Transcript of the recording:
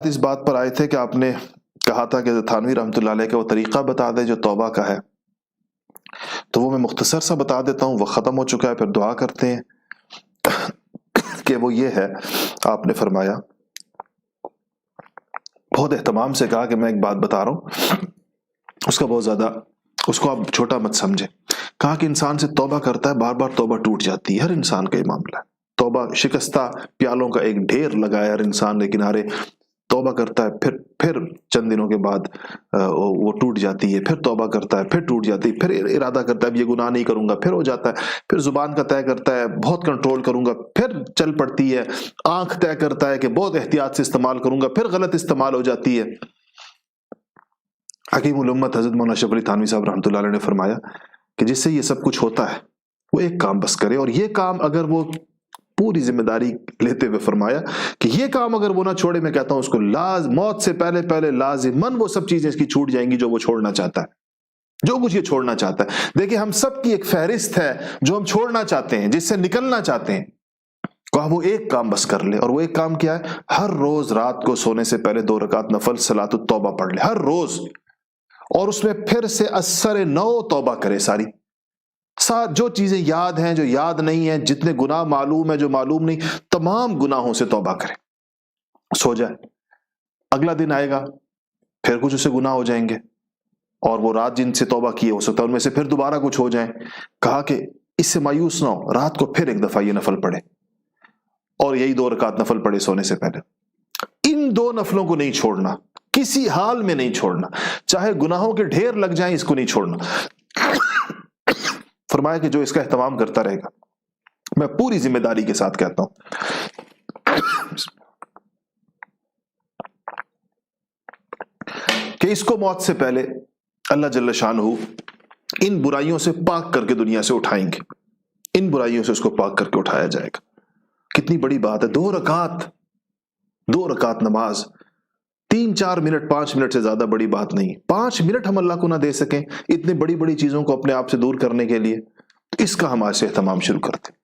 اس بات پر آئے تھے کہ آپ نے کہا تھا کہ تھانوی رحمۃ اللہ علیہ کا وہ طریقہ بتا دے جو توبہ کا ہے، تو وہ میں مختصر سا بتا دیتا ہوں، وہ ختم ہو چکا ہے، پھر دعا کرتے ہیں کہ وہ یہ ہے، آپ نے فرمایا بہت اہتمام سے کہا کہ میں ایک بات بتا رہا ہوں، اس کا بہت زیادہ اس کو آپ چھوٹا مت سمجھیں. کہا کہ انسان سے توبہ کرتا ہے، بار بار توبہ ٹوٹ جاتی ہے، ہر انسان کا یہ معاملہ ہے. توبہ شکستہ پیالوں کا ایک ڈھیر لگایا ہر انسان کے کنارے، توبہ کرتا ہے، پھر چند دنوں کے بعد وہ ٹوٹ جاتی ہے، پھر توبہ کرتا ہے، پھر ٹوٹ جاتی ہے، پھر ارادہ کرتا ہے اب یہ گناہ نہیں کروں گا، پھر ہو جاتا ہے، پھر زبان کا طے کرتا ہے بہت کنٹرول کروں گا، پھر چل پڑتی ہے، آنکھ طے کرتا ہے کہ بہت احتیاط سے استعمال کروں گا، پھر غلط استعمال ہو جاتی ہے. حکیم الامت حضرت مولانا اشرف علی تھانوی صاحب رحمۃ اللہ علیہ نے فرمایا کہ جس سے یہ سب کچھ ہوتا ہے وہ ایک کام بس کرے، اور یہ کام اگر وہ پوری ذمہ داری لیتے ہوئے فرمایا کہ یہ کام اگر وہ نہ چھوڑے، میں کہتا ہوں اس کو موت سے پہلے لازماً وہ سب چیزیں اس کی چھوٹ جائیں گی جو وہ چھوڑنا چاہتا ہے، جو کچھ یہ چھوڑنا چاہتا ہے. دیکھیں ہم سب کی ایک فہرست ہے جو ہم چھوڑنا چاہتے ہیں، جس سے نکلنا چاہتے ہیں، کہا وہ ایک کام بس کر لے. اور وہ ایک کام کیا ہے؟ ہر روز رات کو سونے سے پہلے 2 رکعت نفل صلاۃ التوبہ پڑھ لے ہر روز، اور اس میں پھر سے اثر نو توبہ کرے. ساری جو چیزیں یاد ہیں، جو یاد نہیں ہیں، جتنے گناہ معلوم ہیں، جو معلوم نہیں، تمام گناہوں سے توبہ کرے. سو جائے، اگلا دن آئے گا پھر کچھ اسے گناہ ہو جائیں گے، اور وہ رات جن سے توبہ کیے ہو سکتا ہے ان میں سے پھر دوبارہ کچھ ہو جائیں. کہا کہ اس سے مایوس نہ ہو، رات کو پھر ایک دفعہ یہ نفل پڑھے، اور یہی 2 رکعت نفل پڑھے سونے سے پہلے. ان 2 نفلوں کو نہیں چھوڑنا، کسی حال میں نہیں چھوڑنا، چاہے گناہوں کے ڈھیر لگ جائیں، اس کو نہیں چھوڑنا. فرمایا کہ جو اس کا اہتمام کرتا رہے گا، میں پوری ذمہ داری کے ساتھ کہتا ہوں کہ اس کو موت سے پہلے اللہ جل شانہ ان برائیوں سے پاک کر کے دنیا سے اٹھائیں گے، ان برائیوں سے اس کو پاک کر کے اٹھایا جائے گا. کتنی بڑی بات ہے، 2 رکعت نماز، 3-4 منٹ 5 منٹ سے زیادہ بڑی بات نہیں. 5 منٹ ہم اللہ کو نہ دے سکیں اتنی بڑی بڑی چیزوں کو اپنے آپ سے دور کرنے کے لیے، تو اس کا ہم آج سے اہتمام شروع کرتے ہیں.